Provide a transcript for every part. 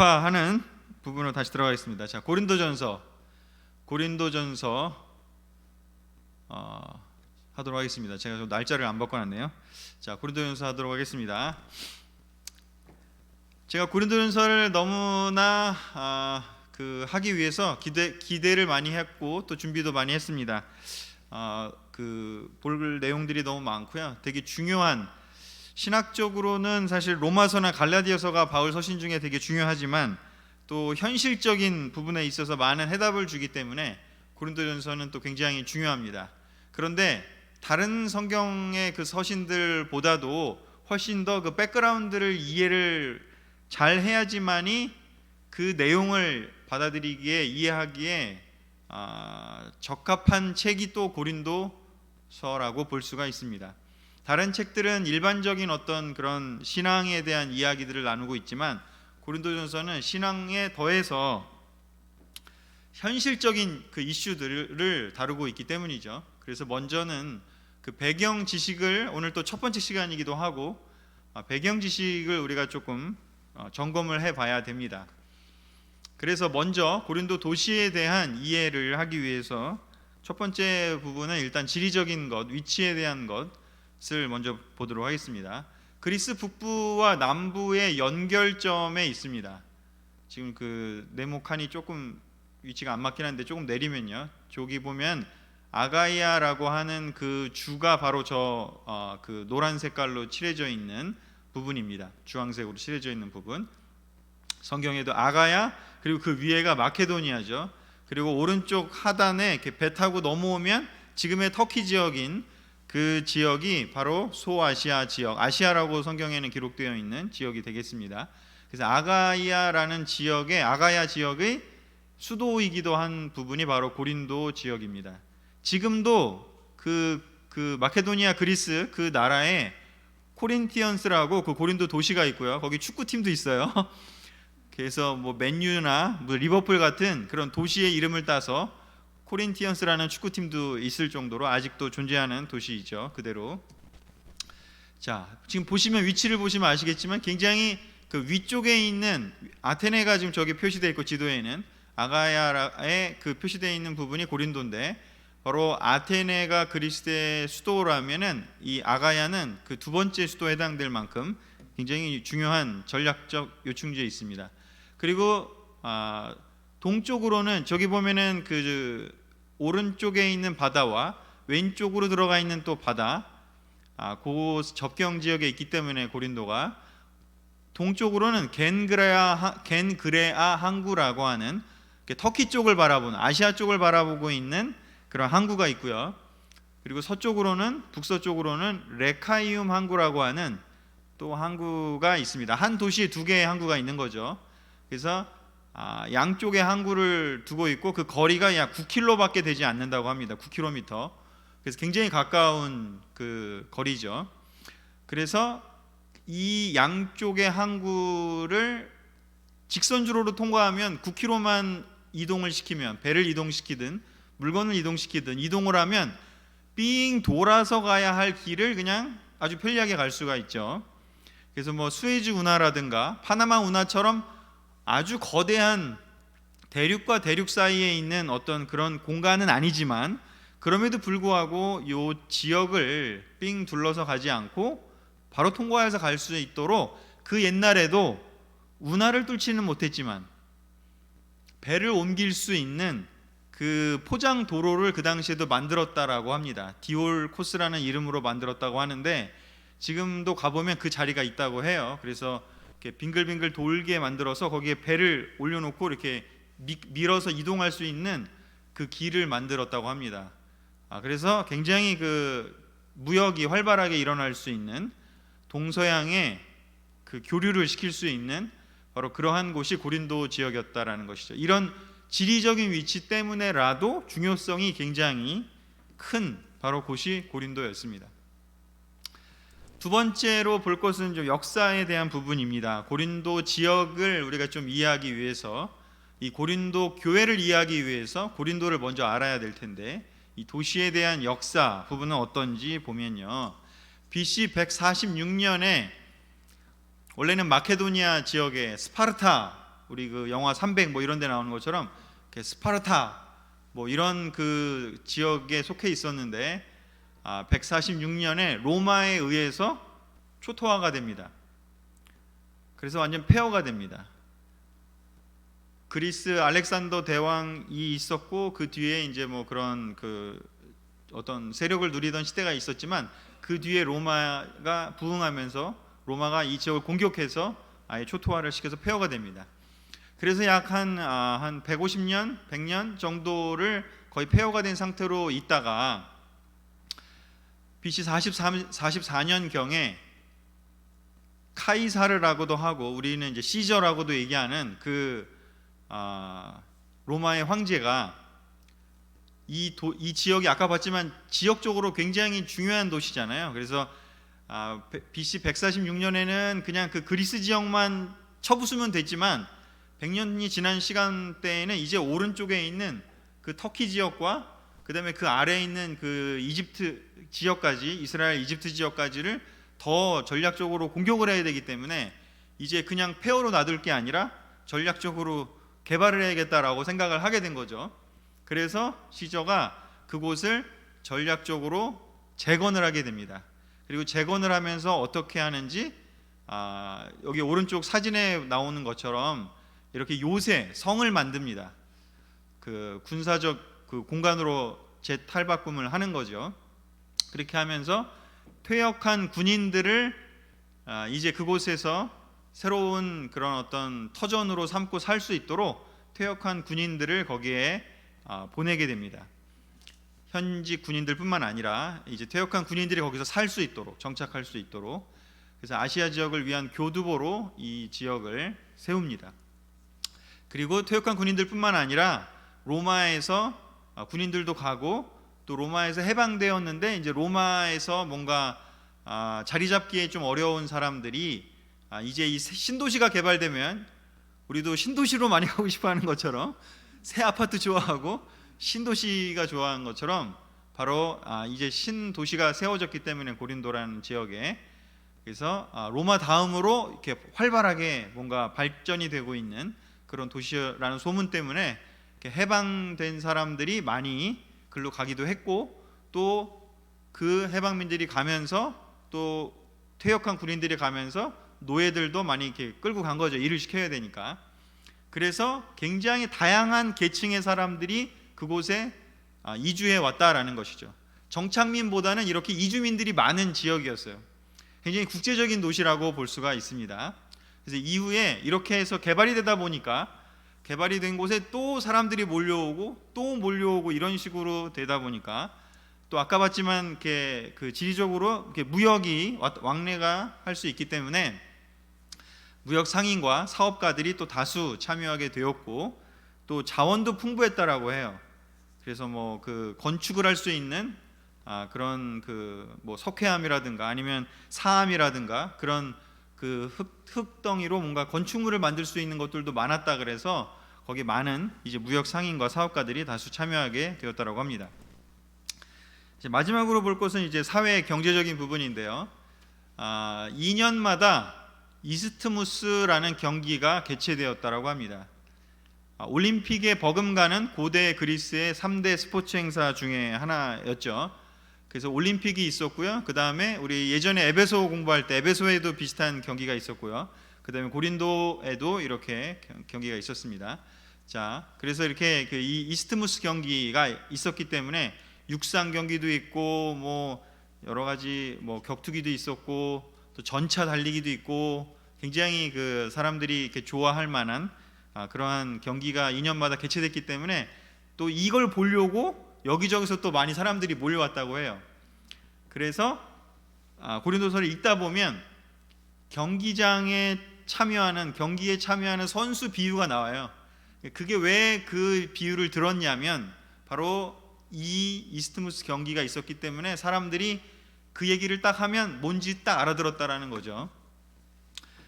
하는 부분으로 다시 들어가겠습니다. 자, 고린도전서 하도록 하겠습니다. 제가 좀 날짜를 안 바꿔놨네요. 자, 고린도전서 하도록 하겠습니다. 제가 고린도전서를 너무나 하기 위해서 기대를 많이 했고 또 준비도 많이 했습니다. 볼 내용들이 너무 많고요. 되게 중요한, 신학적으로는 사실 로마서나 갈라디아서가 바울 서신 중에 되게 중요하지만 또 현실적인 부분에 있어서 많은 해답을 주기 때문에 고린도전서는 또 굉장히 중요합니다. 그런데 다른 성경의 그 서신들보다도 훨씬 더 그 백그라운드를 이해를 잘 해야지만이 그 내용을 받아들이기에, 이해하기에 적합한 책이 또 고린도서라고 볼 수가 있습니다. 다른 책들은 일반적인 어떤 그런 신앙에 대한 이야기들을 나누고 있지만 고린도전서는 신앙에 더해서 현실적인 그 이슈들을 다루고 있기 때문이죠. 그래서 먼저는 그 배경 지식을, 오늘 또 첫 번째 시간이기도 하고 배경 지식을 우리가 조금 점검을 해봐야 됩니다. 그래서 먼저 고린도 도시에 대한 이해를 하기 위해서 첫 번째 부분은 일단 지리적인 것, 위치에 대한 것을 먼저 보도록 하겠습니다. 그리스 북부와 남부의 연결점에 있습니다. 지금 그 네모칸이 조금 위치가 안 맞긴 한데 조금 내리면요, 저기 보면 아가이아라고 하는 그 주가 바로 그 노란 색깔로 칠해져 있는 부분입니다. 주황색으로 칠해져 있는 부분. 성경에도 아가야, 그리고 그 위에가 마케도니아죠. 그리고 오른쪽 하단에 이렇게 배 타고 넘어오면 지금의 터키 지역인 그 지역이 바로 소아시아 지역, 아시아라고 성경에는 기록되어 있는 지역이 되겠습니다. 그래서 아가야 지역의 수도이기도 한 부분이 바로 고린도 지역입니다. 지금도 그 마케도니아 그리스 그 나라에 코린티언스라고 그 고린도 도시가 있고요. 거기 축구팀도 있어요. 그래서 뭐 맨유나 뭐 리버풀 같은 그런 도시의 이름을 따서 코린티언스라는 축구팀도 있을 정도로 아직도 존재하는 도시이죠. 그대로. 자, 지금 보시면, 위치를 보시면 아시겠지만 굉장히 그 위쪽에 있는 아테네가 지금 저기 표시되어 있고, 지도에는 아가야에 그 표시되어 있는 부분이 고린도인데, 바로 아테네가 그리스의 수도라면은 이 아가야는 그 두 번째 수도에 해당될 만큼 굉장히 중요한 전략적 요충지에 있습니다. 그리고 동쪽으로는 저기 보면은 그 오른쪽에 있는 바다와 왼쪽으로 들어가 있는 또 바다, 그 접경 지역에 있기 때문에 고린도가, 동쪽으로는 겐그레아 항구라고 하는 터키 쪽을 바라보는, 아시아 쪽을 바라보고 있는 그런 항구가 있고요. 그리고 북서쪽으로는 레카이움 항구라고 하는 또 항구가 있습니다. 한 도시에 두 개의 항구가 있는 거죠. 그래서 양쪽에 항구를 두고 있고 그 거리가 약 9km밖에 되지 않는다고 합니다. 9km. 그래서 굉장히 가까운 그 거리죠. 그래서 이 양쪽의 항구를 직선주로로 통과하면 9km만 이동을 시키면, 배를 이동시키든 물건을 이동시키든 이동을 하면 삥 돌아서 가야 할 길을 그냥 아주 편리하게 갈 수가 있죠. 그래서 뭐 수에즈 운하라든가 파나마 운하처럼 아주 거대한 대륙과 대륙 사이에 있는 어떤 그런 공간은 아니지만, 그럼에도 불구하고 이 지역을 삥 둘러서 가지 않고 바로 통과해서 갈 수 있도록 그 옛날에도 운하를 뚫지는 못했지만 배를 옮길 수 있는 그 포장 도로를 그 당시에도 만들었다라고 합니다. 디올 코스라는 이름으로 만들었다고 하는데 지금도 가보면 그 자리가 있다고 해요. 그래서 이렇게 빙글빙글 돌게 만들어서 거기에 배를 올려놓고 이렇게 밀어서 이동할 수 있는 그 길을 만들었다고 합니다. 그래서 굉장히 그 무역이 활발하게 일어날 수 있는, 동서양의 그 교류를 시킬 수 있는 바로 그러한 곳이 고린도 지역이었다라는 것이죠. 이런 지리적인 위치 때문에라도 중요성이 굉장히 큰 바로 곳이 고린도였습니다. 두 번째로 볼 것은 좀 역사에 대한 부분입니다. 고린도 지역을 우리가 좀 이해하기 위해서, 이 고린도 교회를 이해하기 위해서 고린도를 먼저 알아야 될 텐데, 이 도시에 대한 역사 부분은 어떤지 보면요, BC 146년에 원래는 마케도니아 지역의 스파르타 우리 그 영화 300 뭐 이런 데 나오는 것처럼 스파르타 뭐 이런 그 지역에 속해 있었는데 146년에 로마에 의해서 초토화가 됩니다. 그래서 완전 폐허가 됩니다. 그리스 알렉산더 대왕이 있었고 그 뒤에 이제 뭐 그런 그 어떤 세력을 누리던 시대가 있었지만 그 뒤에 로마가 부흥하면서 로마가 이 지역을 공격해서 아예 초토화를 시켜서 폐허가 됩니다. 그래서 약 한 150년, 100년 정도를 거의 폐허가 된 상태로 있다가 BC 44년경에 카이사르라고도 하고 우리는 이제 시저라고도 얘기하는 그 로마의 황제가 이 지역이 아까 봤지만 지역적으로 굉장히 중요한 도시잖아요. 그래서 BC 146년에는 그냥 그 그리스 지역만 쳐부수면 됐지만 100년이 지난 시간대에는 이제 오른쪽에 있는 그 터키 지역과 그다음에 그 아래에 있는 그 이집트 지역까지 이스라엘 이집트 지역까지를 더 전략적으로 공격을 해야 되기 때문에 이제 그냥 폐허로 놔둘 게 아니라 전략적으로 개발을 해야겠다라고 생각을 하게 된 거죠. 그래서 시저가 그곳을 전략적으로 재건을 하게 됩니다. 그리고 재건을 하면서 어떻게 하는지 여기 오른쪽 사진에 나오는 것처럼 이렇게 요새 성을 만듭니다. 그 군사적 그 공간으로 재탈바꿈을 하는 거죠. 그렇게 하면서 퇴역한 군인들을 이제 그곳에서 새로운 그런 어떤 터전으로 삼고 살 수 있도록 퇴역한 군인들을 거기에 보내게 됩니다. 현지 군인들뿐만 아니라 이제 퇴역한 군인들이 거기서 살 수 있도록 정착할 수 있도록 그래서 아시아 지역을 위한 교두보로 이 지역을 세웁니다. 그리고 퇴역한 군인들뿐만 아니라 로마에서 군인들도 가고 또 로마에서 해방되었는데 이제 로마에서 뭔가 자리 잡기에 좀 어려운 사람들이 이제 이 신도시가 개발되면 우리도 신도시로 많이 가고 싶어하는 것처럼 새 아파트 좋아하고 신도시가 좋아하는 것처럼 바로 이제 신도시가 세워졌기 때문에 고린도라는 지역에 그래서 로마 다음으로 이렇게 활발하게 뭔가 발전이 되고 있는 그런 도시라는 소문 때문에 이렇게 해방된 사람들이 많이 글로 가기도 했고 또 그 해방민들이 가면서 또 퇴역한 군인들이 가면서 노예들도 많이 이렇게 끌고 간 거죠. 일을 시켜야 되니까. 그래서 굉장히 다양한 계층의 사람들이 그곳에 이주해 왔다라는 것이죠. 정착민보다는 이렇게 이주민들이 많은 지역이었어요. 굉장히 국제적인 도시라고 볼 수가 있습니다. 그래서 이후에 이렇게 해서 개발이 되다 보니까 개발이 된 곳에 또 사람들이 몰려오고 또 몰려오고 이런 식으로 되다 보니까 또 아까 봤지만 이렇게 그 지리적으로 이렇게 무역이 왕래가 할 수 있기 때문에 무역 상인과 사업가들이 또 다수 참여하게 되었고 또 자원도 풍부했다라고 해요. 그래서 뭐 그 건축을 할 수 있는 그런 그 뭐 석회암이라든가 아니면 사암이라든가 그런 그 흙덩이로 뭔가 건축물을 만들 수 있는 것들도 많았다 그래서 거기 많은 이제 무역 상인과 사업가들이 다수 참여하게 되었다라고 합니다. 이제 마지막으로 볼 것은 이제 사회 경제적인 부분인데요. 2년마다 이스트무스라는 경기가 개최되었다라고 합니다. 올림픽에 버금가는 고대 그리스의 3대 스포츠 행사 중에 하나였죠. 그래서 올림픽이 있었고요. 그 다음에 우리 예전에 에베소 공부할 때 에베소에도 비슷한 경기가 있었고요. 그 다음에 고린도에도 이렇게 경기가 있었습니다. 자, 그래서 이렇게 그 이 이스트무스 경기가 있었기 때문에 육상 경기도 있고 뭐 여러 가지 뭐 격투기도 있었고 또 전차 달리기도 있고 굉장히 그 사람들이 이렇게 좋아할 만한 그러한 경기가 2년마다 개최됐기 때문에 또 이걸 보려고 여기저기서 또 많이 사람들이 몰려왔다고 해요. 그래서 고린도서를 읽다 보면 경기에 참여하는 선수 비유가 나와요. 그게 왜 그 비유를 들었냐면 바로 이 이스트무스 경기가 있었기 때문에 사람들이 그 얘기를 딱 하면 뭔지 딱 알아들었다라는 거죠.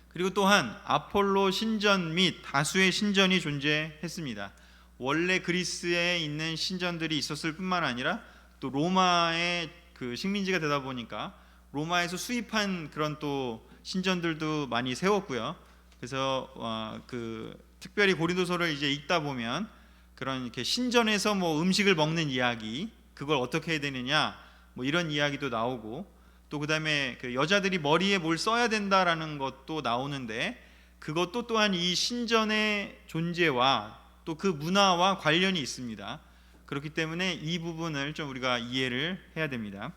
그리고 또한 아폴로 신전 및 다수의 신전이 존재했습니다. 원래 그리스에 있는 신전들이 있었을 뿐만 아니라 또 로마의 그 식민지가 되다 보니까 로마에서 수입한 그런 또 신전들도 많이 세웠고요. 그래서 그 특별히 고린도서를 이제 읽다 보면 그런 이렇게 신전에서 뭐 음식을 먹는 이야기, 그걸 어떻게 해야 되느냐, 뭐 이런 이야기도 나오고, 또 그다음에 그 여자들이 머리에 뭘 써야 된다라는 것도 나오는데, 그것도 또한 이 신전의 존재와 또 그 문화와 관련이 있습니다. 그렇기 때문에 이 부분을 좀 우리가 이해를 해야 됩니다.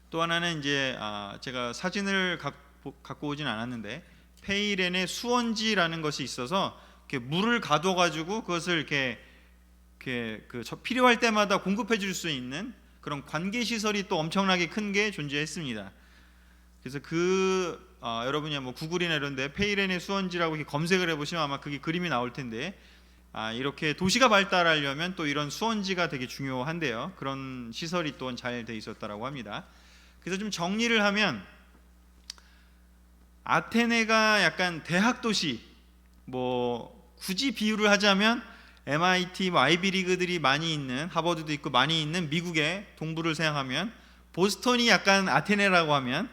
또 하나는 이제 제가 사진을 갖고 오진 않았는데, 페이렌의 수원지라는 것이 있어서 이렇게 물을 가둬가지고 그것을 이렇게 필요할 때마다 공급해 줄 수 있는 그런 관계 시설이 또 엄청나게 큰 게 존재했습니다. 그래서 여러분이 뭐 구글이나 이런데 페이렌의 수원지라고 이렇게 검색을 해보시면 아마 그게 그림이 나올 텐데, 이렇게 도시가 발달하려면 또 이런 수원지가 되게 중요한데요. 그런 시설이 또 잘 돼 있었다라고 합니다. 그래서 좀 정리를 하면, 아테네가 약간 대학 도시, 뭐 굳이 비유를 하자면 MIT, 뭐 아이비리그들이 많이 있는, 하버드도 있고 많이 있는 미국의 동부를 생각하면, 보스턴이 약간 아테네라고 하면,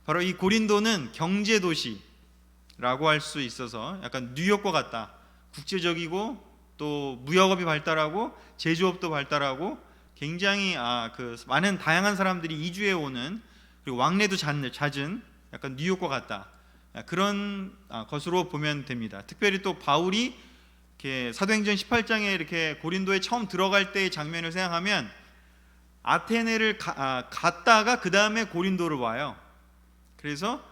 바로 이 고린도는 경제 도시라고 할 수 있어서 약간 뉴욕과 같다. 국제적이고 또 무역업이 발달하고 제조업도 발달하고 굉장히 많은 다양한 사람들이 이주해 오는, 그리고 왕래도 잦은 약간 뉴욕과 같다. 그런 것으로 보면 됩니다. 특별히 또 바울이 이렇게 사도행전 18장에 이렇게 고린도에 처음 들어갈 때의 장면을 생각하면, 아테네를 갔다가 그 다음에 고린도를 와요. 그래서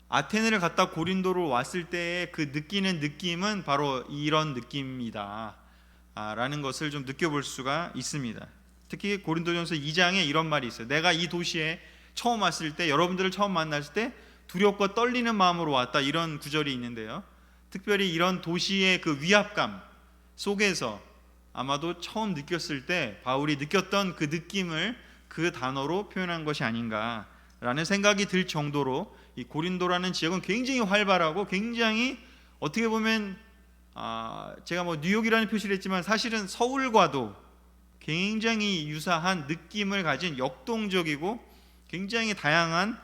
아테네를 갔다 고린도로 왔을 때 그 느끼는 느낌은 바로 이런 느낌이다 라는 것을 좀 느껴볼 수가 있습니다. 특히 고린도전서 2장에 이런 말이 있어요. 내가 이 도시에 처음 왔을 때, 여러분들을 처음 만났을 때 두렵고 떨리는 마음으로 왔다, 이런 구절이 있는데요. 특별히 이런 도시의 그 위압감 속에서 아마도 처음 느꼈을 때 바울이 느꼈던 그 느낌을 그 단어로 표현한 것이 아닌가라는 생각이 들 정도로, 이 고린도라는 지역은 굉장히 활발하고 굉장히 어떻게 보면 제가 뭐 뉴욕이라는 표시를 했지만 사실은 서울과도 굉장히 유사한 느낌을 가진 역동적이고 굉장히 다양한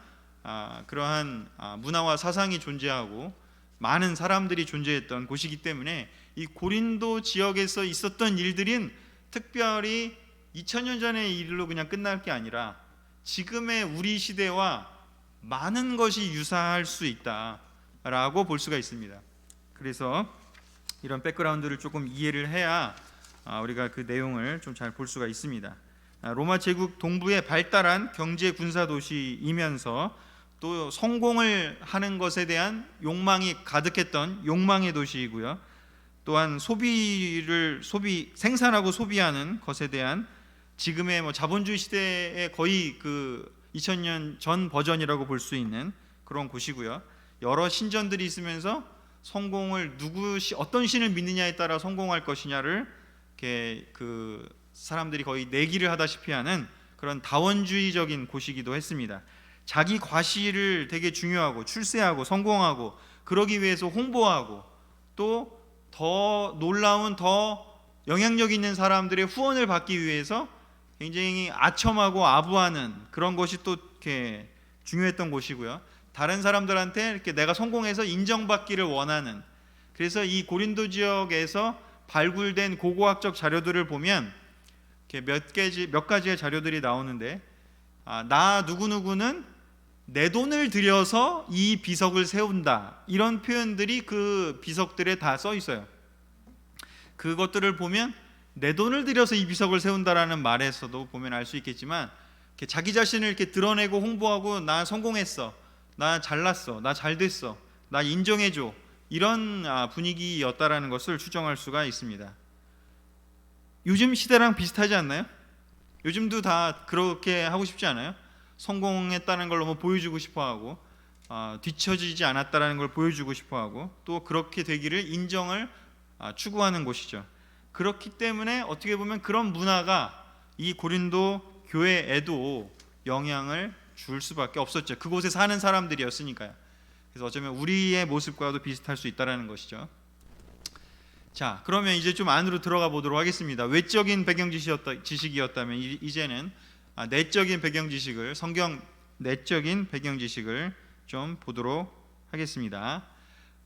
그러한 문화와 사상이 존재하고 많은 사람들이 존재했던 곳이기 때문에, 이 고린도 지역에서 있었던 일들은 특별히 2000년 전의 일로 그냥 끝날 게 아니라 지금의 우리 시대와 많은 것이 유사할 수 있다라고 볼 수가 있습니다. 그래서 이런 백그라운드를 조금 이해를 해야 우리가 그 내용을 좀 잘 볼 수가 있습니다. 로마 제국 동부의 발달한 경제 군사 도시이면서 또 성공을 하는 것에 대한 욕망이 가득했던 욕망의 도시이고요. 또한 생산하고 소비하는 것에 대한 지금의 뭐 자본주의 시대의 거의 그 2000년 전 버전이라고 볼 수 있는 그런 곳이고요. 여러 신전들이 있으면서 성공을 어떤 신을 믿느냐에 따라 성공할 것이냐를 이렇게 그 사람들이 거의 내기를 하다시피 하는 그런 다원주의적인 곳이기도 했습니다. 자기 과시를 되게 중요하고 출세하고 성공하고 그러기 위해서 홍보하고, 또 더 놀라운 더 영향력 있는 사람들의 후원을 받기 위해서 굉장히 아첨하고 아부하는 그런 것이 또 이렇게 중요했던 곳이고요. 다른 사람들한테 이렇게 내가 성공해서 인정받기를 원하는, 그래서 이 고린도 지역에서 발굴된 고고학적 자료들을 보면 이렇게 몇 가지의 자료들이 나오는데, 나 누구누구는 내 돈을 들여서 이 비석을 세운다, 이런 표현들이 그 비석들에 다 써 있어요. 그것들을 보면 내 돈을 들여서 이 비석을 세운다라는 말에서도 보면 알 수 있겠지만, 이렇게 자기 자신을 이렇게 드러내고 홍보하고, 나 성공했어, 나 잘났어, 나 잘됐어, 나 인정해줘, 이런 분위기였다라는 것을 추정할 수가 있습니다. 요즘 시대랑 비슷하지 않나요? 요즘도 다 그렇게 하고 싶지 않아요? 성공했다는 걸 너무 보여주고 싶어하고, 뒤처지지 않았다는 걸 보여주고 싶어하고, 또 그렇게 되기를 인정을 추구하는 곳이죠. 그렇기 때문에 어떻게 보면 그런 문화가 이 고린도 교회에도 영향을 줄 수밖에 없었죠. 그곳에 사는 사람들이었으니까요. 그래서 어쩌면 우리의 모습과도 비슷할 수 있다는 것이죠. 자, 그러면 이제 좀 안으로 들어가 보도록 하겠습니다. 외적인 배경 지식이었다면 이제는 내적인 배경 지식을, 성경 내적인 배경 지식을 좀 보도록 하겠습니다.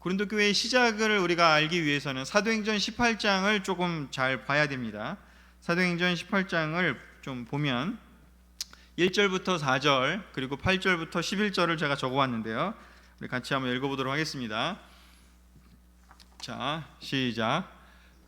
고린도 교회의 시작을 우리가 알기 위해서는 사도행전 18장을 조금 잘 봐야 됩니다. 사도행전 18장을 좀 보면 1절부터 4절 그리고 8절부터 11절을 제가 적어왔는데요. 우리 같이 한번 읽어보도록 하겠습니다. 자, 시작.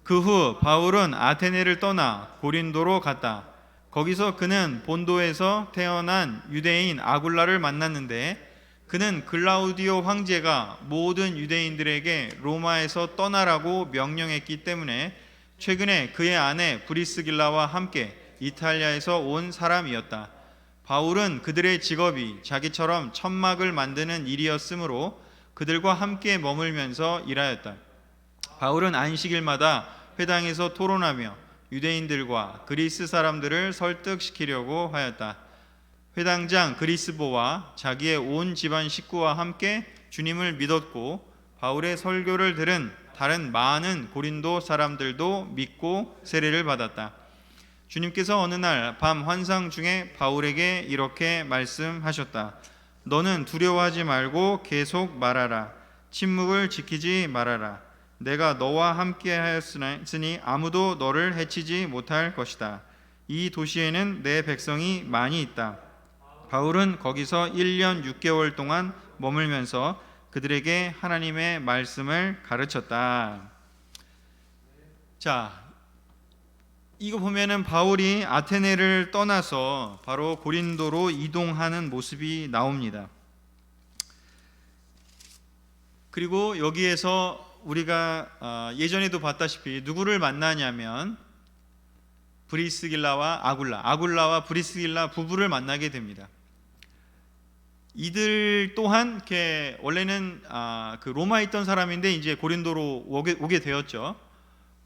그 후 바울은 아테네를 떠나 고린도로 갔다. 거기서 그는 본도에서 태어난 유대인 아굴라를 만났는데 그는 글라우디오 황제가 모든 유대인들에게 로마에서 떠나라고 명령했기 때문에 최근에 그의 아내 브리스길라와 함께 이탈리아에서 온 사람이었다. 바울은 그들의 직업이 자기처럼 천막을 만드는 일이었으므로 그들과 함께 머물면서 일하였다. 바울은 안식일마다 회당에서 토론하며 유대인들과 그리스 사람들을 설득시키려고 하였다. 회당장 그리스보와 자기의 온 집안 식구와 함께 주님을 믿었고 바울의 설교를 들은 다른 많은 고린도 사람들도 믿고 세례를 받았다. 주님께서 어느 날 밤 환상 중에 바울에게 이렇게 말씀하셨다. 너는 두려워하지 말고 계속 말하라. 침묵을 지키지 말아라. 내가 너와 함께 하였으니 아무도 너를 해치지 못할 것이다. 이 도시에는 내 백성이 많이 있다. 바울은 거기서 1년 6개월 동안 머물면서 그들에게 하나님의 말씀을 가르쳤다. 자, 이거 보면은 바울이 아테네를 떠나서 바로 고린도로 이동하는 모습이 나옵니다. 그리고 여기에서 우리가 예전에도 봤다시피 누구를 만나냐면 브리스길라와 아굴라와 브리스길라 부부를 만나게 됩니다. 이들 또한 이렇게 원래는 그 로마에 있던 사람인데 이제 고린도로 오게 되었죠.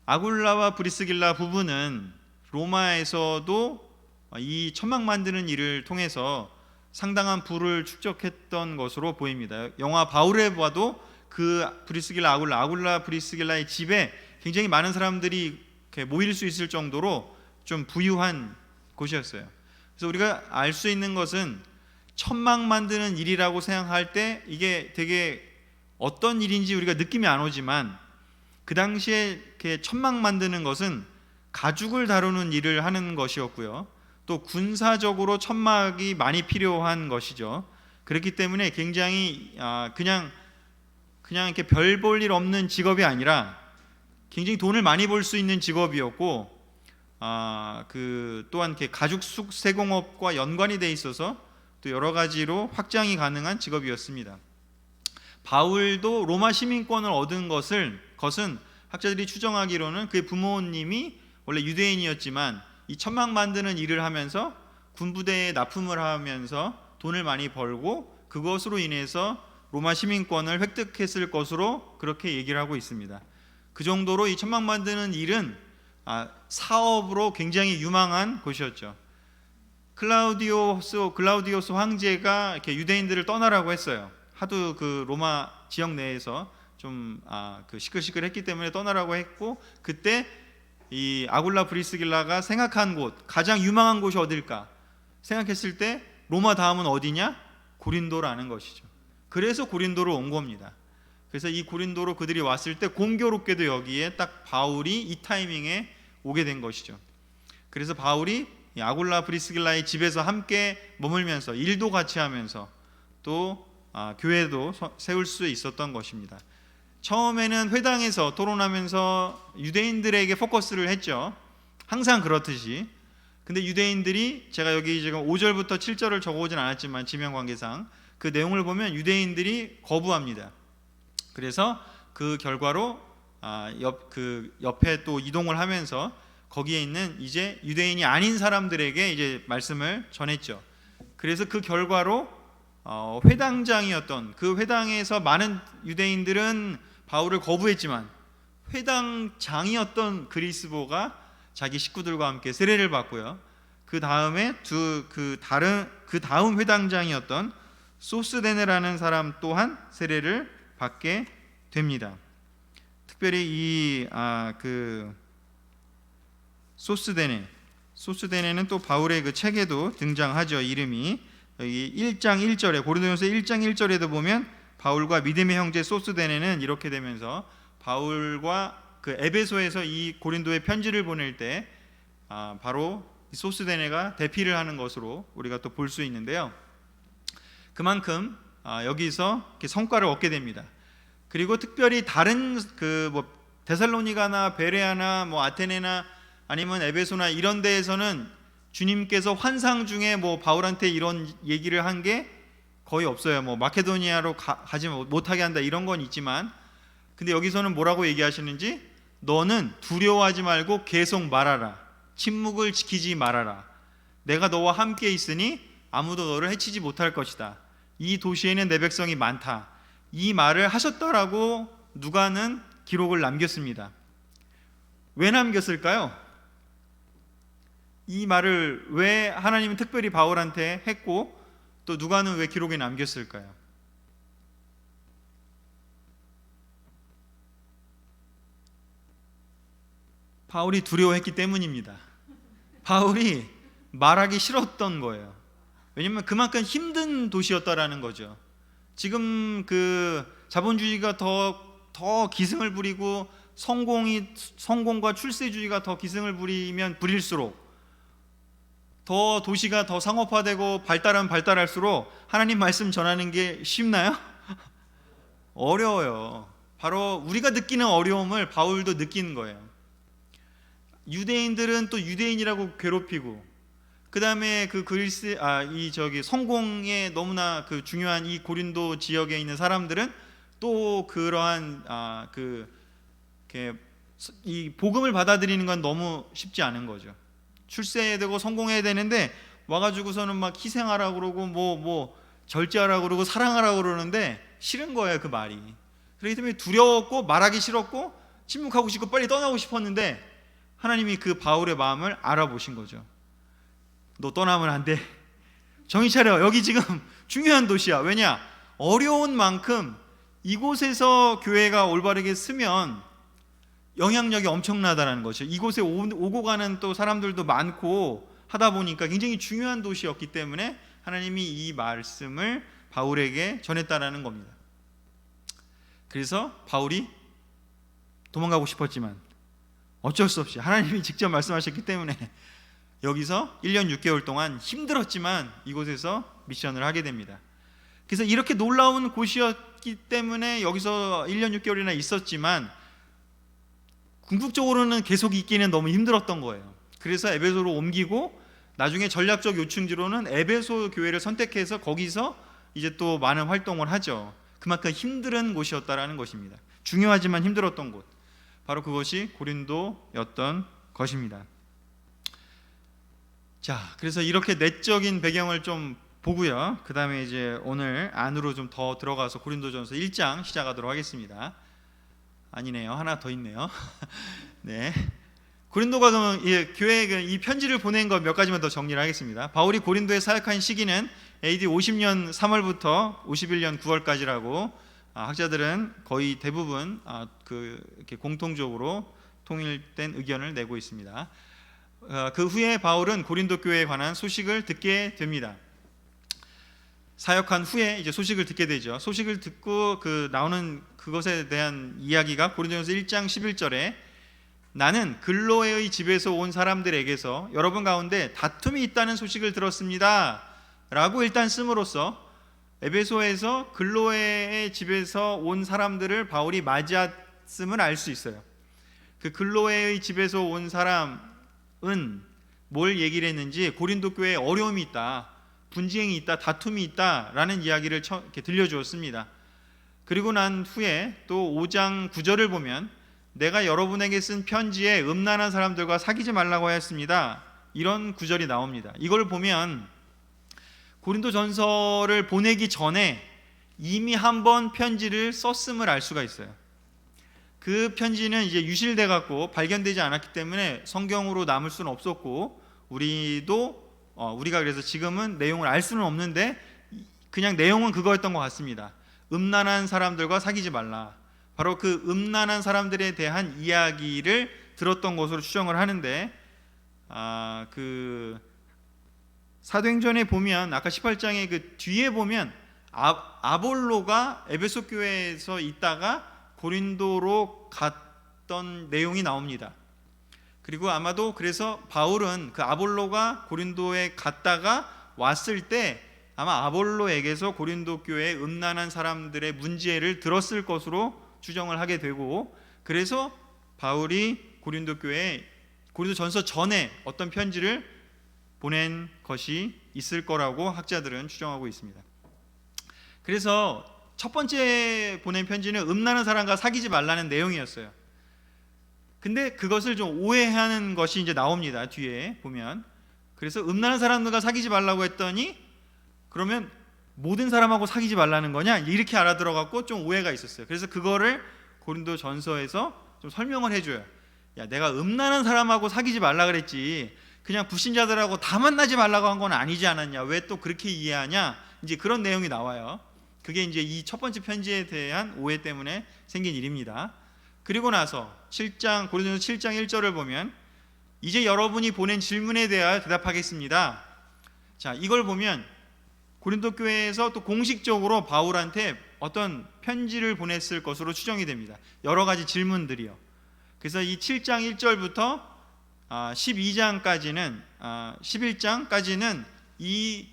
아굴라와 브리스길라 부부는 로마에서도 이 천막 만드는 일을 통해서 상당한 부를 축적했던 것으로 보입니다. 영화 바울에 봐도 그 브리스길라 아굴라 브리스길라의 집에 굉장히 많은 사람들이 이렇게 모일 수 있을 정도로 좀 부유한 곳이었어요. 그래서 우리가 알 수 있는 것은 천막 만드는 일이라고 생각할 때 이게 되게 어떤 일인지 우리가 느낌이 안 오지만 그 당시에 이렇게 천막 만드는 것은 가죽을 다루는 일을 하는 것이었고요. 또 군사적으로 천막이 많이 필요한 것이죠. 그렇기 때문에 굉장히 그냥 이렇게 별 볼 일 없는 직업이 아니라 굉장히 돈을 많이 벌 수 있는 직업이었고 그 또한 이렇게 가죽 수세공업과 연관이 돼 있어서 또 여러 가지로 확장이 가능한 직업이었습니다. 바울도 로마 시민권을 얻은 것은 학자들이 추정하기로는 그의 부모님이 원래 유대인이었지만 이 천막 만드는 일을 하면서 군부대에 납품을 하면서 돈을 많이 벌고 그것으로 인해서 로마 시민권을 획득했을 것으로 그렇게 얘기를 하고 있습니다. 그 정도로 이 천막 만드는 일은 사업으로 굉장히 유망한 곳이었죠. 글라우디오스 황제가 이렇게 유대인들을 떠나라고 했어요. 하도 그 로마 지역 내에서 좀 그 시끌시끌했기 때문에 떠나라고 했고, 그때 이 아굴라 브리스길라가 생각한 곳, 가장 유망한 곳이 어딜까 생각했을 때 로마 다음은 어디냐? 고린도라는 것이죠. 그래서 고린도로 온 겁니다. 그래서 이 고린도로 그들이 왔을 때 공교롭게도 여기에 딱 바울이 이 타이밍에 오게 된 것이죠. 그래서 바울이 아굴라 브리스길라의 집에서 함께 머물면서 일도 같이 하면서 또 교회도 세울 수 있었던 것입니다. 처음에는 회당에서 토론하면서 유대인들에게 포커스를 했죠. 항상 그렇듯이. 근데 유대인들이, 제가 여기 지금 5절부터 7절을 적어오진 않았지만 지명 관계상 그 내용을 보면 유대인들이 거부합니다. 그래서 그 결과로 옆에 또 이동을 하면서 거기에 있는 이제 유대인이 아닌 사람들에게 이제 말씀을 전했죠. 그래서 그 결과로 회당장이었던 그 회당에서 많은 유대인들은 바울을 거부했지만 회당장이었던 그리스보가 자기 식구들과 함께 세례를 받고요. 그 다음에 그 다음 회당장이었던 소스데네라는 사람 또한 세례를 받게 됩니다. 특별히 그 소스데네는 또 바울의 그 책에도 등장하죠. 이름이 여기 1장 1절에 고린도전서 1장 1절에도 보면 바울과 믿음의 형제 소스데네는 이렇게 되면서 바울과 그 에베소에서 이 고린도에 편지를 보낼 때 바로 소스데네가 대피를 하는 것으로 우리가 또 볼 수 있는데요. 그만큼 여기서 이렇게 성과를 얻게 됩니다. 그리고 특별히 다른 데살로니가나 베레아나 아테네나 아니면 에베소나 이런 데에서는 주님께서 환상 중에 바울한테 이런 얘기를 한 게 거의 없어요. 마케도니아로 가지 못하게 한다 이런 건 있지만, 근데 여기서는 뭐라고 얘기하시는지, 너는 두려워하지 말고 계속 말하라. 침묵을 지키지 말아라. 내가 너와 함께 있으니 아무도 너를 해치지 못할 것이다. 이 도시에는 내 백성이 많다. 이 말을 하셨다라고 누가는 기록을 남겼습니다. 왜 남겼을까요? 이 말을 왜 하나님은 특별히 바울한테 했고 또 누가는 왜 기록에 남겼을까요? 바울이 두려워했기 때문입니다. 바울이 말하기 싫었던 거예요. 왜냐하면 그만큼 힘든 도시였다라는 거죠. 지금 그 자본주의가 더 기승을 부리고 성공과 출세주의가 더 기승을 부리면 부릴수록, 더 도시가 더 상업화되고 발달하면 발달할수록 하나님 말씀 전하는 게 쉽나요? 어려워요. 바로 우리가 느끼는 어려움을 바울도 느끼는 거예요. 유대인들은 또 유대인이라고 괴롭히고, 그 다음에 그 그리스 성공에 너무나 그 중요한 이 고린도 지역에 있는 사람들은 또 그러한 이 복음을 받아들이는 건 너무 쉽지 않은 거죠. 출세해야 되고 성공해야 되는데 와가지고서는 막 희생하라고 그러고 절제하라고 그러고 사랑하라고 그러는데 싫은 거예요, 그 말이. 그렇기 때문에 두려웠고 말하기 싫었고 침묵하고 싶고 빨리 떠나고 싶었는데 하나님이 그 바울의 마음을 알아보신 거죠. 너 떠나면 안 돼. 정신 차려. 여기 지금 중요한 도시야. 왜냐? 어려운 만큼 이곳에서 교회가 올바르게 쓰면 영향력이 엄청나다는 거죠. 이곳에 오고 가는 또 사람들도 많고 하다 보니까 굉장히 중요한 도시였기 때문에 하나님이 이 말씀을 바울에게 전했다라는 겁니다. 그래서 바울이 도망가고 싶었지만 어쩔 수 없이 하나님이 직접 말씀하셨기 때문에 여기서 1년 6개월 동안 힘들었지만 이곳에서 미션을 하게 됩니다. 그래서 이렇게 놀라운 곳이었기 때문에 여기서 1년 6개월이나 있었지만 궁극적으로는 계속 있기는 너무 힘들었던 거예요. 그래서 에베소로 옮기고 나중에 전략적 요충지로는 에베소 교회를 선택해서 거기서 이제 또 많은 활동을 하죠. 그만큼 힘든 곳이었다라는 것입니다. 중요하지만 힘들었던 곳, 바로 그것이 고린도였던 것입니다. 자, 그래서 이렇게 내적인 배경을 좀 보고요. 그 다음에 이제 오늘 안으로 좀 더 들어가서 고린도전서 1장 시작하도록 하겠습니다. 아니네요. 하나 더 있네요. 네. 고린도가 그러면 교회에 이 편지를 보낸 것 몇 가지만 더 정리를 하겠습니다. 바울이 고린도에 사역한 시기는 AD 50년 3월부터 51년 9월까지라고 학자들은 거의 대부분 이렇게 공통적으로 통일된 의견을 내고 있습니다. 그 후에 바울은 고린도 교회에 관한 소식을 듣게 됩니다. 사역한 후에 이제 소식을 듣게 되죠. 소식을 듣고 나오는 그것에 대한 이야기가 고린도전서 1장 11절에 나는 글로에의 집에서 온 사람들에게서 여러분 가운데 다툼이 있다는 소식을 들었습니다 라고 일단 씀으로써 에베소에서 글로에의 집에서 온 사람들을 바울이 맞이했음을 알 수 있어요. 그 글로에의 집에서 온 사람은 뭘 얘기를 했는지, 고린도 교회에 어려움이 있다, 분쟁이 있다, 다툼이 있다라는 이야기를 이렇게 들려주었습니다. 그리고 난 후에 또 5장 9절을 보면 내가 여러분에게 쓴 편지에 음란한 사람들과 사귀지 말라고 하였습니다, 이런 구절이 나옵니다. 이걸 보면 고린도 전서를 보내기 전에 이미 한번 편지를 썼음을 알 수가 있어요. 그 편지는 이제 유실돼 갖고 발견되지 않았기 때문에 성경으로 남을 수는 없었고, 우리가 그래서 지금은 내용을 알 수는 없는데 그냥 내용은 그거였던 것 같습니다. 음란한 사람들과 사귀지 말라. 바로 그 음란한 사람들에 대한 이야기를 들었던 것으로 추정을 하는데, 그 사도행전에 보면 아까 18장의 그 뒤에 보면 아볼로가 에베소 교회에서 있다가 고린도로 갔던 내용이 나옵니다. 그리고 아마도 그래서 바울은 그 아볼로가 고린도에 갔다가 왔을 때 아마 아볼로에게서 고린도 교회에 음란한 사람들의 문제를 들었을 것으로 추정을 하게 되고, 그래서 바울이 고린도 교회에 고린도전서 전에 어떤 편지를 보낸 것이 있을 거라고 학자들은 추정하고 있습니다. 그래서 첫 번째 보낸 편지는 음란한 사람과 사귀지 말라는 내용이었어요. 근데 그것을 좀 오해하는 것이 이제 나옵니다. 뒤에 보면. 그래서 음란한 사람들과 사귀지 말라고 했더니 그러면 모든 사람하고 사귀지 말라는 거냐? 이렇게 알아들어갖고 좀 오해가 있었어요. 그래서 그거를 고린도전서에서 좀 설명을 해줘요. 야, 내가 음란한 사람하고 사귀지 말라 그랬지 그냥 불신자들하고 다 만나지 말라고 한 건 아니지 않았냐? 왜 또 그렇게 이해하냐? 이제 그런 내용이 나와요. 그게 이제 이 첫 번째 편지에 대한 오해 때문에 생긴 일입니다. 그리고 나서 고린도전서 7장 1절을 보면 이제 여러분이 보낸 질문에 대하여 대답하겠습니다. 자, 이걸 보면 고린도 교회에서 또 공식적으로 바울한테 어떤 편지를 보냈을 것으로 추정이 됩니다. 여러 가지 질문들이요. 그래서 이 7장 1절부터 12장까지는 11장까지는 이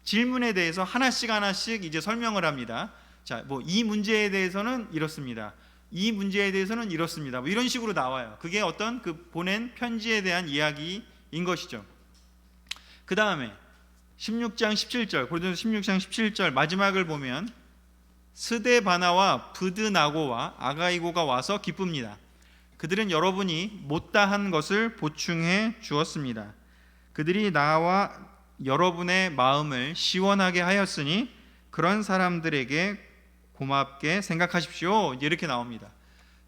질문에 대해서 하나씩 이제 설명을 합니다. 자, 뭐 이 문제에 대해서는 이렇습니다. 이 문제에 대해서는 이렇습니다. 뭐 이런 식으로 나와요. 그게 어떤 그 보낸 편지에 대한 이야기인 것이죠. 그 다음에 16장 17절, 고린도전서 16장 17절 마지막을 보면 스데바나와 브드나고와 아가이고가 와서 기쁩니다. 그들은 여러분이 못다한 것을 보충해 주었습니다. 그들이 나와 여러분의 마음을 시원하게 하였으니 그런 사람들에게 고맙게 생각하십시오. 이렇게 나옵니다.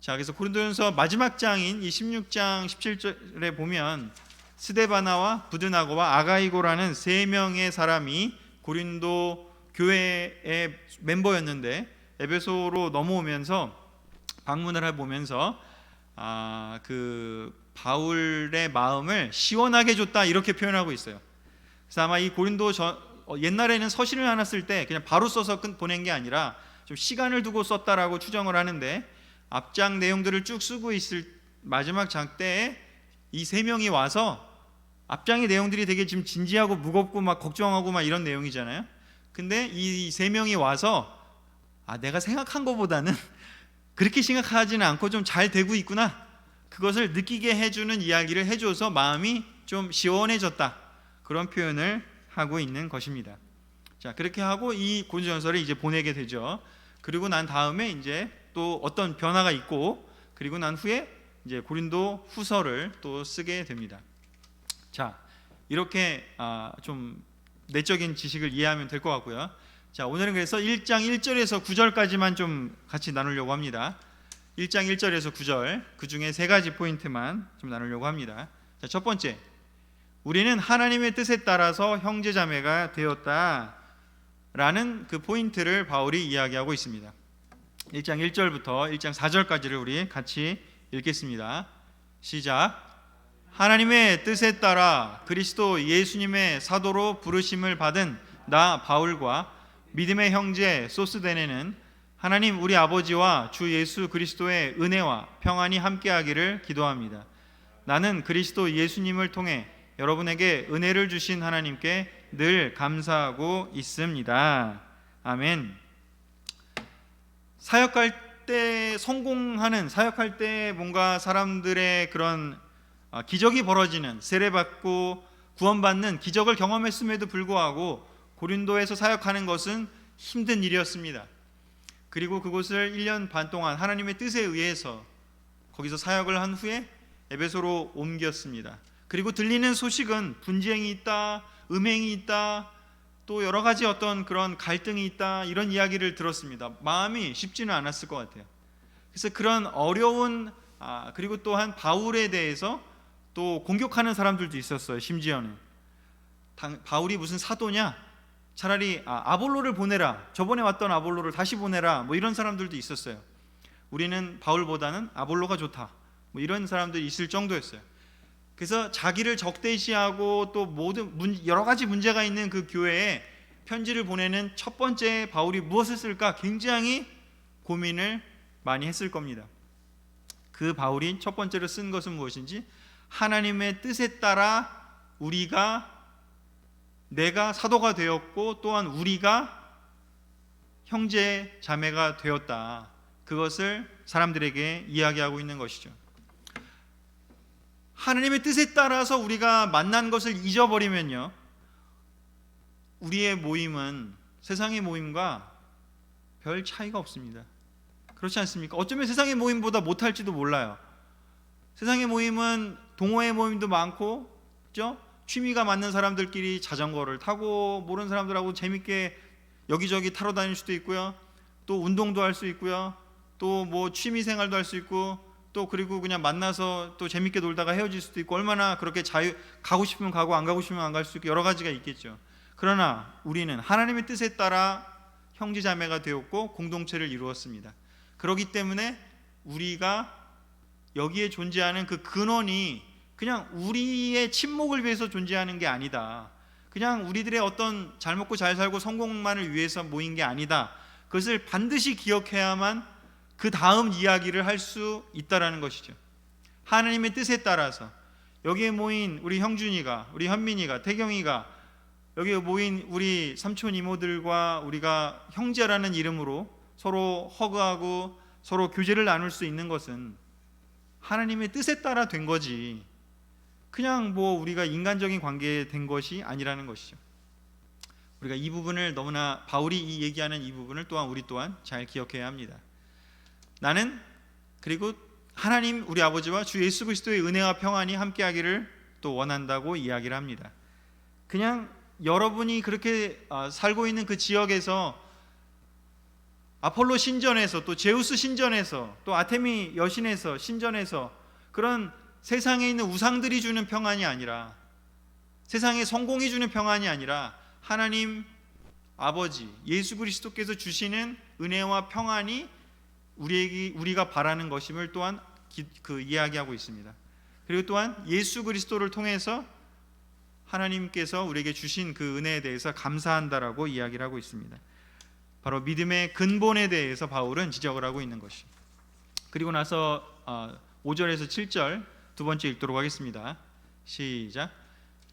자, 그래서 고린도전서 마지막 장인 이 16장 17절에 보면 스데바나와 부드나고와 아가이고라는 세 명의 사람이 고린도 교회의 멤버였는데 에베소로 넘어오면서 방문을 해보면서 그 바울의 마음을 시원하게 줬다 이렇게 표현하고 있어요. 그래서 아마 이 고린도 옛날에는 서신을 하나 쓸 때 그냥 바로 써서 보낸 게 아니라 좀 시간을 두고 썼다라고 추정을 하는데 앞장 내용들을 쭉 쓰고 있을 마지막 장 때에 이 세 명이 와서 앞장의 내용들이 되게 지금 진지하고 무겁고 막 걱정하고 막 이런 내용이잖아요. 근데 이 세 명이 와서 내가 생각한 것보다는 그렇게 생각하지는 않고 좀 잘 되고 있구나, 그것을 느끼게 해주는 이야기를 해줘서 마음이 좀 시원해졌다, 그런 표현을 하고 있는 것입니다. 자, 그렇게 하고 이 고린도전서를 이제 보내게 되죠. 그리고 난 다음에 이제 또 어떤 변화가 있고 그리고 난 후에 이제 고린도 후서를 또 쓰게 됩니다. 자, 이렇게 좀 내적인 지식을 이해하면 될 것 같고요. 자, 오늘은 그래서 1장 1절에서 9절까지만 좀 같이 나누려고 합니다. 1장 1절에서 9절, 그 중에 세 가지 포인트만 좀 나누려고 합니다. 자, 첫 번째, 우리는 하나님의 뜻에 따라서 형제자매가 되었다라는 그 포인트를 바울이 이야기하고 있습니다. 1장 1절부터 1장 4절까지를 우리 같이 읽겠습니다. 시작. 하나님의 뜻에 따라 그리스도 예수님의 사도로 부르심을 받은 나 바울과 믿음의 형제 소스데네는 하나님 우리 아버지와 주 예수 그리스도의 은혜와 평안이 함께하기를 기도합니다. 나는 그리스도 예수님을 통해 여러분에게 은혜를 주신 하나님께 늘 감사하고 있습니다. 아멘. 사역할 때 성공하는, 사역할 때 뭔가 사람들의 그런 기적이 벌어지는, 세례받고 구원받는 기적을 경험했음에도 불구하고 고린도에서 사역하는 것은 힘든 일이었습니다. 그리고 그곳을 1년 반 동안 하나님의 뜻에 의해서 거기서 사역을 한 후에 에베소로 옮겼습니다. 그리고 들리는 소식은 분쟁이 있다, 음행이 있다, 또 여러 가지 어떤 그런 갈등이 있다, 이런 이야기를 들었습니다. 마음이 쉽지는 않았을 것 같아요. 그래서 그런 어려운 그리고 또한 바울에 대해서 또 공격하는 사람들도 있었어요. 심지어는 바울이 무슨 사도냐, 차라리 아볼로를 보내라, 저번에 왔던 아볼로를 다시 보내라, 뭐 이런 사람들도 있었어요. 우리는 바울보다는 아볼로가 좋다, 뭐 이런 사람들이 있을 정도였어요. 그래서 자기를 적대시하고 또 모든 여러 가지 문제가 있는 그 교회에 편지를 보내는 첫 번째 바울이 무엇을 쓸까 굉장히 고민을 많이 했을 겁니다. 그 바울이 첫 번째로 쓴 것은 무엇인지, 하나님의 뜻에 따라 내가 사도가 되었고 또한 우리가 형제 자매가 되었다, 그것을 사람들에게 이야기하고 있는 것이죠. 하나님의 뜻에 따라서 우리가 만난 것을 잊어버리면요, 우리의 모임은 세상의 모임과 별 차이가 없습니다. 그렇지 않습니까? 어쩌면 세상의 모임보다 못할지도 몰라요. 세상의 모임은 동호회 모임도 많고, 그렇죠? 취미가 맞는 사람들끼리 자전거를 타고 모르는 사람들하고 재밌게 여기저기 타러 다닐 수도 있고요. 또 운동도 할 수 있고요. 또 뭐 취미 생활도 할 수 있고, 또 그리고 그냥 만나서 또 재밌게 놀다가 헤어질 수도 있고, 얼마나 그렇게 가고 싶으면 가고 안 가고 싶으면 안 갈 수 있고 여러 가지가 있겠죠. 그러나 우리는 하나님의 뜻에 따라 형제 자매가 되었고 공동체를 이루었습니다. 그렇기 때문에 우리가 여기에 존재하는 그 근원이 그냥 우리의 친목을 위해서 존재하는 게 아니다. 그냥 우리들의 어떤 잘 먹고 잘 살고 성공만을 위해서 모인 게 아니다. 그것을 반드시 기억해야만 그 다음 이야기를 할 수 있다라는 것이죠. 하나님의 뜻에 따라서 여기에 모인 우리 형준이가, 우리 현민이가, 태경이가, 여기에 모인 우리 삼촌 이모들과 우리가 형제라는 이름으로 서로 허그하고 서로 교제를 나눌 수 있는 것은 하나님의 뜻에 따라 된 거지, 그냥 뭐 우리가 인간적인 관계에 된 것이 아니라는 것이죠. 우리가 이 부분을 너무나, 바울이 이 얘기하는 이 부분을 또한 우리 또한 잘 기억해야 합니다. 나는, 그리고 하나님 우리 아버지와 주 예수 그리스도의 은혜와 평안이 함께하기를 또 원한다고 이야기를 합니다. 그냥 여러분이 그렇게 살고 있는 그 지역에서 아폴로 신전에서, 또 제우스 신전에서, 또 아테미 여신에서 신전에서 그런 세상에 있는 우상들이 주는 평안이 아니라, 세상의 성공이 주는 평안이 아니라 하나님 아버지 예수 그리스도께서 주시는 은혜와 평안이 우리가 바라는 것임을 또한 이야기하고 있습니다. 그리고 또한 예수 그리스도를 통해서 하나님께서 우리에게 주신 그 은혜에 대해서 감사한다라고 이야기를 하고 있습니다. 바로 믿음의 근본에 대해서 바울은 지적을 하고 있는 것이. 그리고 나서 5절에서 7절 두 번째 읽도록 하겠습니다. 시작.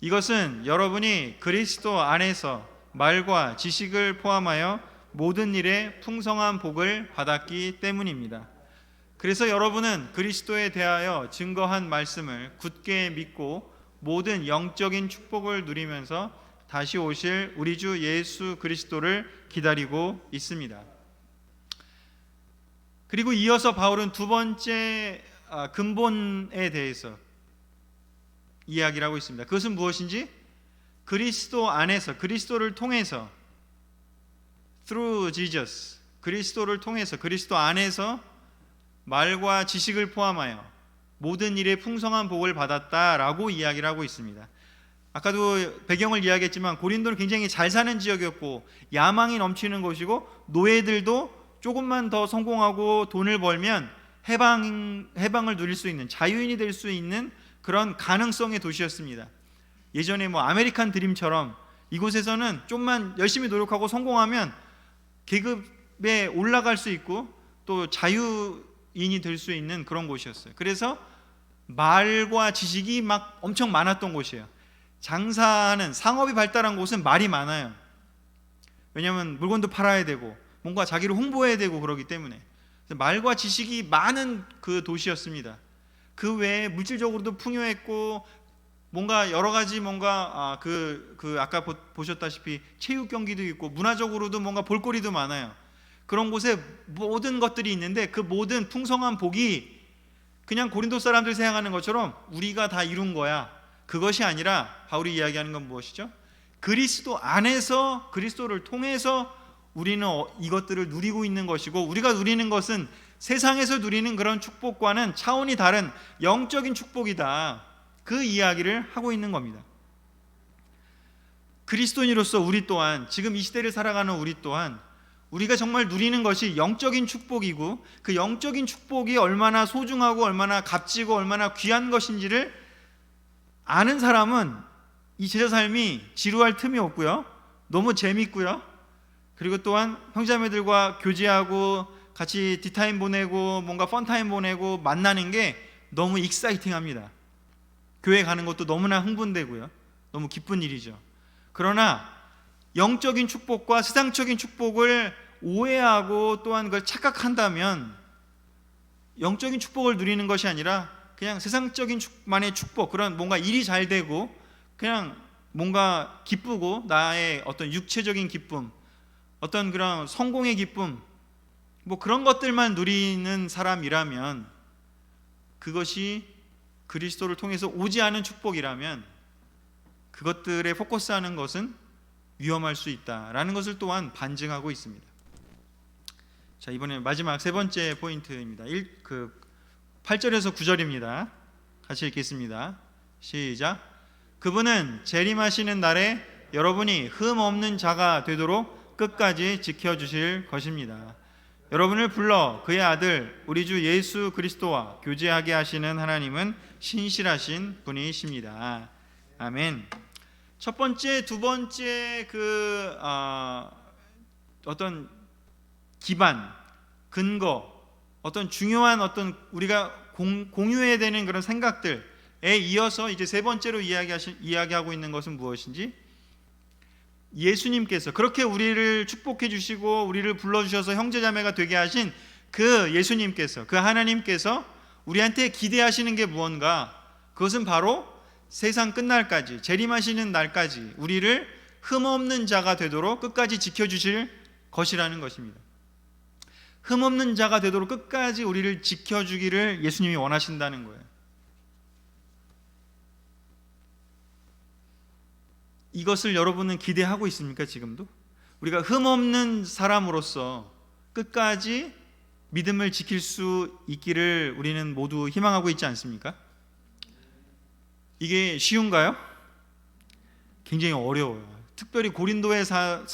이것은 여러분이 그리스도 안에서 말과 지식을 포함하여 모든 일에 풍성한 복을 받았기 때문입니다. 그래서 여러분은 그리스도에 대하여 증거한 말씀을 굳게 믿고 모든 영적인 축복을 누리면서 다시 오실 우리 주 예수 그리스도를 기다리고 있습니다. 그리고 이어서 바울은 두 번째 근본에 대해서 이야기를 하고 있습니다. 그것은 무엇인지, 그리스도 안에서, 그리스도를 통해서, through Jesus, 그리스도를 통해서, 그리스도 안에서 말과 지식을 포함하여 모든 일에 풍성한 복을 받았다라고 이야기를 하고 있습니다. 아까도 배경을 이야기했지만 고린도는 굉장히 잘 사는 지역이었고 야망이 넘치는 곳이고, 노예들도 조금만 더 성공하고 돈을 벌면 해방을 누릴 수 있는, 자유인이 될 수 있는 그런 가능성의 도시였습니다. 예전에 뭐 아메리칸 드림처럼 이곳에서는 좀만 열심히 노력하고 성공하면 계급에 올라갈 수 있고 또 자유인이 될 수 있는 그런 곳이었어요. 그래서 말과 지식이 막 엄청 많았던 곳이에요. 장사하는, 상업이 발달한 곳은 말이 많아요. 왜냐하면 물건도 팔아야 되고 뭔가 자기를 홍보해야 되고 그러기 때문에. 그래서 말과 지식이 많은 그 도시였습니다. 그 외에 물질적으로도 풍요했고 뭔가 여러 가지 뭔가 아까 보셨다시피 체육 경기도 있고 문화적으로도 뭔가 볼거리도 많아요. 그런 곳에 모든 것들이 있는데 그 모든 풍성한 복이 그냥 고린도 사람들이 생각하는 것처럼 우리가 다 이룬 거야, 그것이 아니라 바울이 이야기하는 건 무엇이죠? 그리스도 안에서, 그리스도를 통해서 우리는 이것들을 누리고 있는 것이고, 우리가 누리는 것은 세상에서 누리는 그런 축복과는 차원이 다른 영적인 축복이다, 그 이야기를 하고 있는 겁니다. 그리스도인으로서 우리 또한, 지금 이 시대를 살아가는 우리 또한 우리가 정말 누리는 것이 영적인 축복이고, 그 영적인 축복이 얼마나 소중하고 얼마나 값지고 얼마나 귀한 것인지를 아는 사람은 이 제자 삶이 지루할 틈이 없고요, 너무 재밌고요. 그리고 또한 형제자매들과 교제하고 같이 티타임 보내고 뭔가 펀타임 보내고 만나는 게 너무 익사이팅합니다. 교회 가는 것도 너무나 흥분되고요. 너무 기쁜 일이죠. 그러나 영적인 축복과 세상적인 축복을 오해하고 또한 그걸 착각한다면 영적인 축복을 누리는 것이 아니라 그냥 세상적인 만의 축복, 그런 뭔가 일이 잘 되고 그냥 뭔가 기쁘고 나의 어떤 육체적인 기쁨, 어떤 그런 성공의 기쁨, 뭐 그런 것들만 누리는 사람이라면, 그것이 그리스도를 통해서 오지 않은 축복이라면 그것들에 포커스하는 것은 위험할 수 있다라는 것을 또한 반증하고 있습니다. 자, 이번에 마지막 세 번째 포인트입니다. 8절에서 9절입니다. 같이 읽겠습니다. 시작. 그분은 재림하시는 날에 여러분이 흠 없는 자가 되도록 끝까지 지켜주실 것입니다. 여러분을 불러 그의 아들 우리 주 예수 그리스도와 교제하게 하시는 하나님은 신실하신 분이십니다. 아멘. 첫 번째, 두 번째 어떤 기반, 근거, 어떤 중요한 어떤 우리가 공유해야 되는 그런 생각들에 이어서 이제 세 번째로 이야기하고 있는 것은 무엇인지, 예수님께서 그렇게 우리를 축복해 주시고 우리를 불러주셔서 형제자매가 되게 하신 그 예수님께서, 그 하나님께서 우리한테 기대하시는 게 무언가, 그것은 바로 세상 끝날까지, 재림하시는 날까지 우리를 흠없는 자가 되도록 끝까지 지켜주실 것이라는 것입니다. 흠없는 자가 되도록 끝까지 우리를 지켜주기를 예수님이 원하신다는 거예요. 이것을 여러분은 기대하고 있습니까? 지금도? 우리가 흠없는 사람으로서 끝까지 믿음을 지킬 수 있기를 우리는 모두 희망하고 있지 않습니까? 이게 쉬운가요? 굉장히 어려워요. 특별히 고린도에서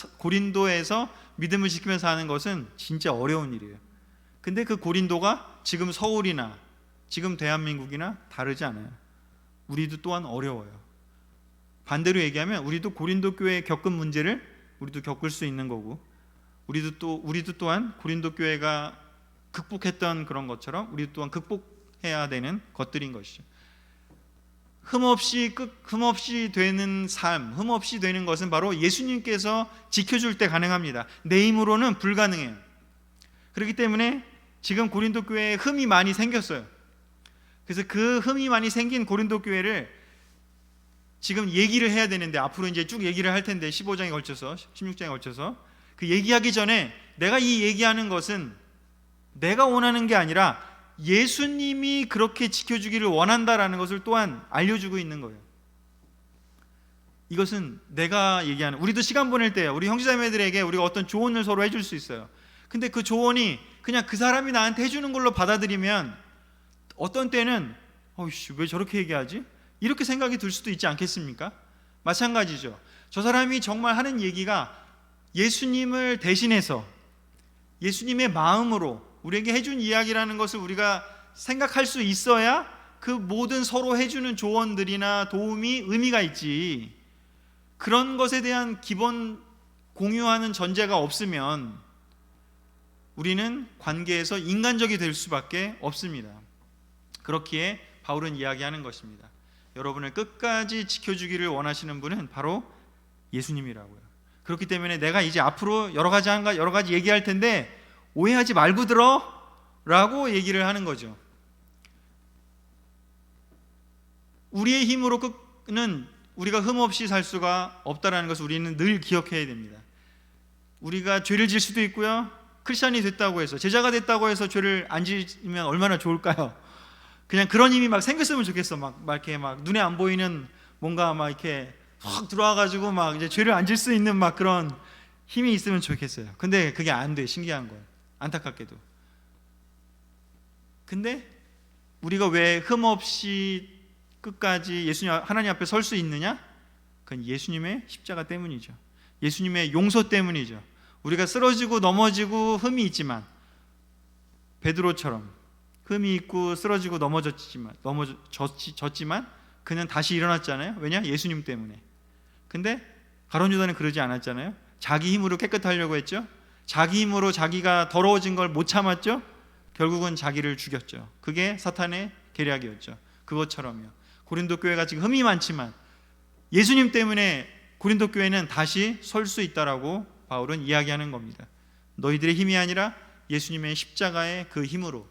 믿음을 지키면서 하는 것은 진짜 어려운 일이에요. 근데 그 고린도가 지금 서울이나 지금 대한민국이나 다르지 않아요. 우리도 또한 어려워요. 반대로 얘기하면 우리도 고린도 교회에 겪은 문제를 우리도 겪을 수 있는 거고, 우리도 또한 고린도 교회가 극복했던 그런 것처럼 우리도 또한 극복해야 되는 것들인 것이죠. 흠없이 되는 삶, 흠없이 되는 것은 바로 예수님께서 지켜줄 때 가능합니다. 내 힘으로는 불가능해요. 그렇기 때문에 지금 고린도 교회에 흠이 많이 생겼어요. 그래서 그 흠이 많이 생긴 고린도 교회를 지금 얘기를 해야 되는데, 앞으로 이제 쭉 얘기를 할 텐데 15장에 걸쳐서 16장에 걸쳐서 그 얘기하기 전에 내가 이 얘기하는 것은 내가 원하는 게 아니라 예수님이 그렇게 지켜주기를 원한다라는 것을 또한 알려주고 있는 거예요. 이것은 내가 얘기하는, 우리도 시간 보낼 때 우리 형제자매들에게 우리가 어떤 조언을 서로 해줄 수 있어요. 근데 그 조언이 그냥 그 사람이 나한테 해주는 걸로 받아들이면 어떤 때는 왜 저렇게 얘기하지? 이렇게 생각이 들 수도 있지 않겠습니까? 마찬가지죠. 저 사람이 정말 하는 얘기가 예수님을 대신해서 예수님의 마음으로 우리에게 해준 이야기라는 것을 우리가 생각할 수 있어야 그 모든 서로 해주는 조언들이나 도움이 의미가 있지, 그런 것에 대한 기본 공유하는 전제가 없으면 우리는 관계에서 인간적이 될 수밖에 없습니다. 그렇기에 바울은 이야기하는 것입니다. 여러분을 끝까지 지켜주기를 원하시는 분은 바로 예수님이라고요. 그렇기 때문에 내가 이제 앞으로 여러 가지 얘기할 텐데 오해하지 말고 들어 라고 얘기를 하는 거죠. 우리의 힘으로는 우리가 흠없이 살 수가 없다는 것을 우리는 늘 기억해야 됩니다. 우리가 죄를 질 수도 있고요, 크리스찬이 됐다고 해서, 제자가 됐다고 해서 죄를 안 지으면 얼마나 좋을까요? 그냥 그런 힘이 막 생겼으면 좋겠어. 막 이렇게 막 눈에 안 보이는 뭔가 막 이렇게 확 들어와가지고 막 이제 죄를 안 질 수 있는 막 그런 힘이 있으면 좋겠어요. 근데 그게 안 돼. 신기한 거예요. 안타깝게도. 근데 우리가 왜 흠없이 끝까지 예수님, 하나님 앞에 설 수 있느냐? 그건 예수님의 십자가 때문이죠. 예수님의 용서 때문이죠. 우리가 쓰러지고 넘어지고 흠이 있지만, 베드로처럼 흠이 있고 쓰러지고 넘어졌지만 그는 다시 일어났잖아요. 왜냐? 예수님 때문에. 근데 가룟 유다는 그러지 않았잖아요. 자기 힘으로 깨끗하려고 했죠. 자기 힘으로 자기가 더러워진 걸 못 참았죠. 결국은 자기를 죽였죠. 그게 사탄의 계략이었죠. 그것처럼요. 고린도 교회가 지금 흠이 많지만 예수님 때문에 고린도 교회는 다시 설 수 있다라고 바울은 이야기하는 겁니다. 너희들의 힘이 아니라 예수님의 십자가의 그 힘으로.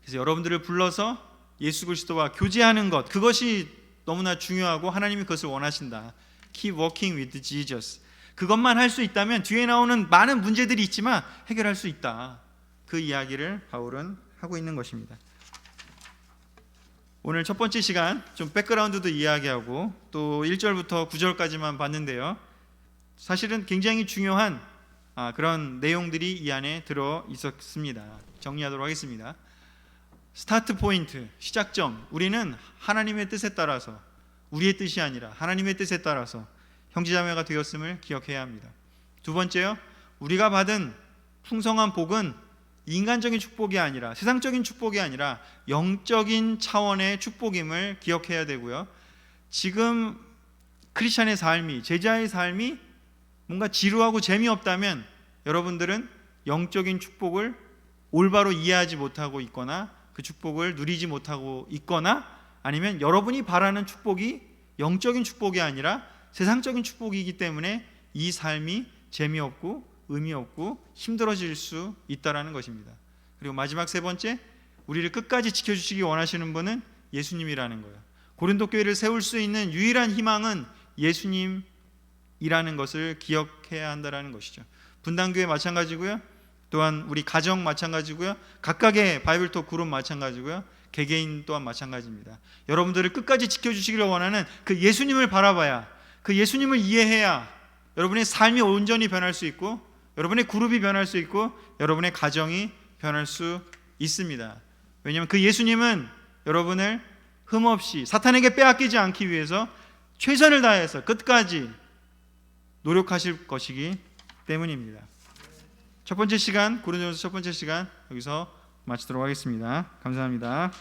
그래서 여러분들을 불러서 예수 그리스도와 교제하는 것, 그것이 너무나 중요하고 하나님이 그것을 원하신다. Keep walking with Jesus. 그것만 할 수 있다면 뒤에 나오는 많은 문제들이 있지만 해결할 수 있다. 그 이야기를 바울은 하고 있는 것입니다. 오늘 첫 번째 시간 좀 백그라운드도 이야기하고 또 1절부터 9절까지만 봤는데요. 사실은 굉장히 중요한 그런 내용들이 이 안에 들어 있었습니다. 정리하도록 하겠습니다. 스타트 포인트, 시작점. 우리는 하나님의 뜻에 따라서, 우리의 뜻이 아니라 하나님의 뜻에 따라서 형제자매가 되었음을 기억해야 합니다. 두 번째요, 우리가 받은 풍성한 복은 인간적인 축복이 아니라, 세상적인 축복이 아니라 영적인 차원의 축복임을 기억해야 되고요. 지금 크리스찬의 삶이, 제자의 삶이 뭔가 지루하고 재미없다면 여러분들은 영적인 축복을 올바로 이해하지 못하고 있거나 그 축복을 누리지 못하고 있거나, 아니면 여러분이 바라는 축복이 영적인 축복이 아니라 세상적인 축복이기 때문에 이 삶이 재미없고 의미 없고 힘들어질 수 있다라는 것입니다. 그리고 마지막 세 번째, 우리를 끝까지 지켜주시기 원하시는 분은 예수님이라는 거예요. 고린도 교회를 세울 수 있는 유일한 희망은 예수님이라는 것을 기억해야 한다는 것이죠. 분당교회 마찬가지고요. 또한 우리 가정 마찬가지고요. 각각의 바이블톡 그룹 마찬가지고요. 개개인 또한 마찬가지입니다. 여러분들을 끝까지 지켜주시기를 원하는 그 예수님을 바라봐야, 그 예수님을 이해해야 여러분의 삶이 온전히 변할 수 있고, 여러분의 그룹이 변할 수 있고, 여러분의 가정이 변할 수 있습니다. 왜냐하면 그 예수님은 여러분을 흠없이 사탄에게 빼앗기지 않기 위해서 최선을 다해서 끝까지 노력하실 것이기 때문입니다. 첫 번째 시간, 고린도전서 첫 번째 시간 여기서 마치도록 하겠습니다. 감사합니다.